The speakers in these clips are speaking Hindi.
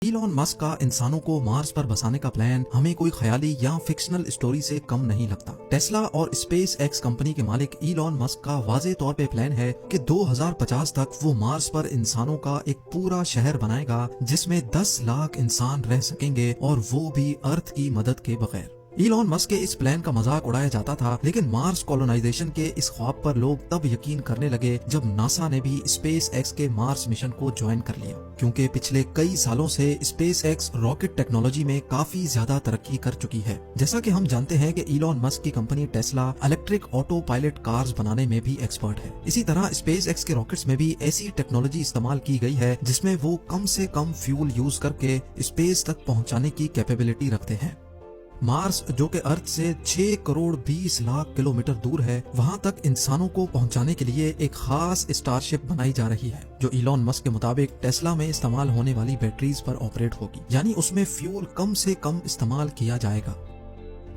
इलॉन मस्क का इंसानों को मार्स पर बसाने का प्लान हमें कोई ख्याली या फिक्शनल स्टोरी से कम नहीं लगता। टेस्ला और स्पेस एक्स कंपनी के मालिक इलॉन मस्क का वाजे तौर पे प्लान है कि 2050 तक वो मार्स पर इंसानों का एक पूरा शहर बनाएगा जिसमें 10 लाख इंसान रह सकेंगे और वो भी अर्थ की मदद के बगैर। इलॉन मस्क के इस प्लान का मजाक उड़ाया जाता था, लेकिन मार्स कॉलोनाइजेशन के इस ख्वाब पर लोग तब यकीन करने लगे जब नासा ने भी स्पेस एक्स के मार्स मिशन को ज्वाइन कर लिया, क्योंकि पिछले कई सालों से स्पेस एक्स रॉकेट टेक्नोलॉजी में काफी ज्यादा तरक्की कर चुकी है। जैसा कि हम जानते हैं कि इलॉन मस्क की company Tesla electric auto pilot cars बनाने में भी एक्सपर्ट है। इसी तरह स्पेस एक्स के रॉकेट्स में भी ऐसी टेक्नोलॉजी इस्तेमाल की गई है जिसमें वो कम से कम फ्यूल यूज करके स्पेस तक पहुंचाने की कैपेबिलिटी रखते हैं। मार्स, जो कि अर्थ से 6 करोड़ 20 लाख किलोमीटर दूर है, वहां तक इंसानों को पहुंचाने के लिए एक खास स्टारशिप बनाई जा रही है जो इलॉन मस्क के मुताबिक टेस्ला में इस्तेमाल होने वाली बैटरीज पर ऑपरेट होगी, यानी उसमें फ्यूल कम से कम इस्तेमाल किया जाएगा।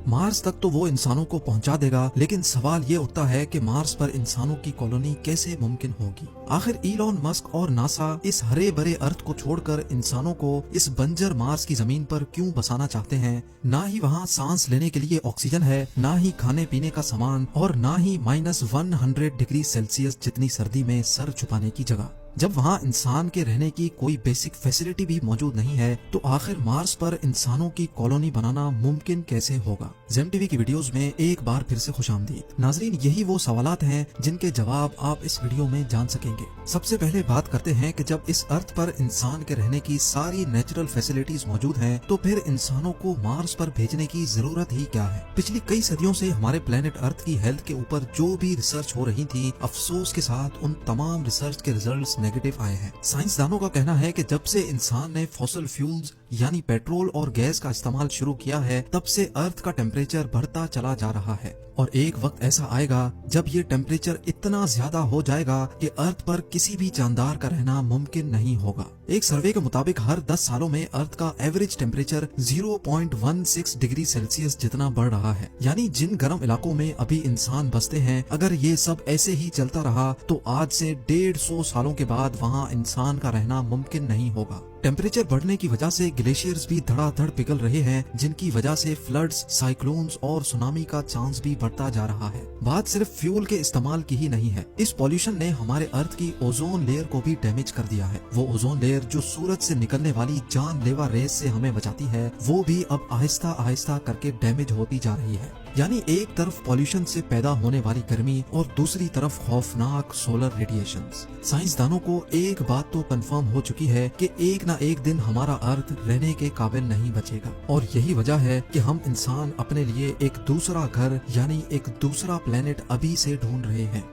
मार्स तक तो वो इंसानों को पहुंचा देगा, लेकिन सवाल ये उठता है कि मार्स पर इंसानों की कॉलोनी कैसे मुमकिन होगी। आखिर इलॉन मस्क और नासा इस हरे भरे अर्थ को छोड़कर इंसानों को इस बंजर मार्स की जमीन पर क्यों बसाना चाहते हैं? ना ही वहाँ सांस लेने के लिए ऑक्सीजन है, ना ही खाने पीने का सामान, और ना ही -100 डिग्री सेल्सियस जितनी सर्दी में सर छुपाने की जगह। जब वहाँ इंसान के रहने की कोई बेसिक फैसिलिटी भी मौजूद नहीं है, तो आखिर मार्स पर इंसानों की कॉलोनी बनाना मुमकिन कैसे होगा? जेम टीवी की वीडियोस में एक बार फिर से खुशामदीद। नाजरीन, यही वो सवालात हैं जिनके जवाब आप इस वीडियो में जान सकेंगे। सबसे पहले बात करते हैं कि जब इस अर्थ पर इंसान के रहने की सारी नेचुरल फैसिलिटीज मौजूद हैं, तो फिर इंसानों को मार्स पर भेजने की जरूरत ही क्या है? पिछली कई सदियों से हमारे प्लेनेट अर्थ की हेल्थ के ऊपर जो भी रिसर्च हो रही थी, अफसोस के साथ उन तमाम रिसर्च के रिजल्ट्स नेगेटिव आए हैं। साइंसदानों का कहना है कि जब से इंसान ने फॉसिल फ्यूल्स यानी पेट्रोल और गैस का इस्तेमाल शुरू किया है, तब से अर्थ का टेम्परेचर बढ़ता चला जा रहा है, और एक वक्त ऐसा आएगा जब ये टेम्परेचर इतना ज्यादा हो जाएगा कि अर्थ पर किसी भी जानदार का रहना मुमकिन नहीं होगा। एक सर्वे के मुताबिक हर 10 सालों में अर्थ का एवरेज टेम्परेचर 0.16 डिग्री सेल्सियस जितना बढ़ रहा है। यानी जिन गर्म इलाकों में अभी इंसान बसते हैं, अगर ये सब ऐसे ही चलता रहा तो आज से 150 सालों के बाद वहाँ इंसान का रहना मुमकिन नहीं होगा। टेम्परेचर बढ़ने की वजह से ग्लेशियर्स भी धड़ाधड़ पिघल रहे हैं, जिनकी वजह से फ्लड्स, साइक्लोन्स और सुनामी का चांस भी बढ़ता जा रहा है। बात सिर्फ फ्यूल के इस्तेमाल की ही नहीं है। इस पॉल्यूशन ने हमारे अर्थ की ओजोन लेयर को भी डैमेज कर दिया है। वो ओजोन लेयर जो सूरज से निकलने वाली जानलेवा रेस से हमें बचाती है, वो भी अब आहिस्ता आहिस्ता करके डैमेज होती जा रही है। यानी एक तरफ पॉल्यूशन से पैदा होने वाली गर्मी और दूसरी तरफ खौफनाक सोलर रेडिएशंस। साइंसदानों को एक बात तो कंफर्म हो चुकी है कि एक ना एक दिन हमारा अर्थ रहने के काबिल नहीं बचेगा, और यही वजह है कि हम इंसान अपने लिए एक दूसरा घर यानी एक दूसरा प्लेनेट अभी से ढूंढ रहे हैं।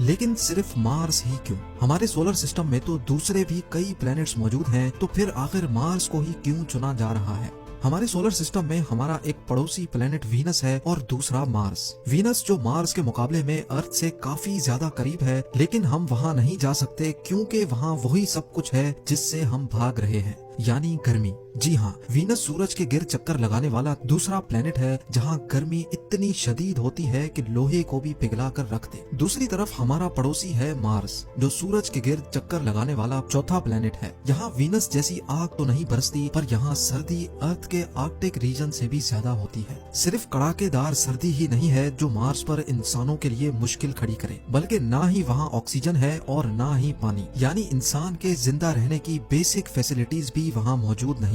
लेकिन सिर्फ मार्स ही क्यों? हमारे सोलर सिस्टम में तो दूसरे भी कई प्लैनेट्स मौजूद हैं, तो फिर आखिर मार्स को ही क्यों चुना जा रहा है? हमारे सोलर सिस्टम में हमारा एक पड़ोसी प्लेनेट वीनस है और दूसरा मार्स। वीनस जो मार्स के मुकाबले में अर्थ से काफी ज्यादा करीब है, लेकिन हम वहाँ नहीं जा सकते क्योंकि वहाँ वही सब कुछ है जिससे हम भाग रहे हैं, यानी गर्मी। जी हाँ, वीनस सूरज के गिर्द चक्कर लगाने वाला दूसरा प्लेनेट है जहाँ गर्मी इतनी शदीद होती है कि लोहे को भी पिघला कर रख दे। दूसरी तरफ हमारा पड़ोसी है मार्स, जो सूरज के गिर्द चक्कर लगाने वाला चौथा प्लेनेट है। यहाँ वीनस जैसी आग तो नहीं बरसती, पर यहाँ सर्दी अर्थ के आर्कटिक रीजन से भी ज्यादा होती है। सिर्फ कड़ाकेदार सर्दी ही नहीं है जो मार्स पर इंसानों के लिए मुश्किल खड़ी करे, बल्कि ना ही वहाँ ऑक्सीजन है और ना ही पानी, यानी इंसान के जिंदा रहने की बेसिक फैसिलिटीज भी वहाँ मौजूद नहीं।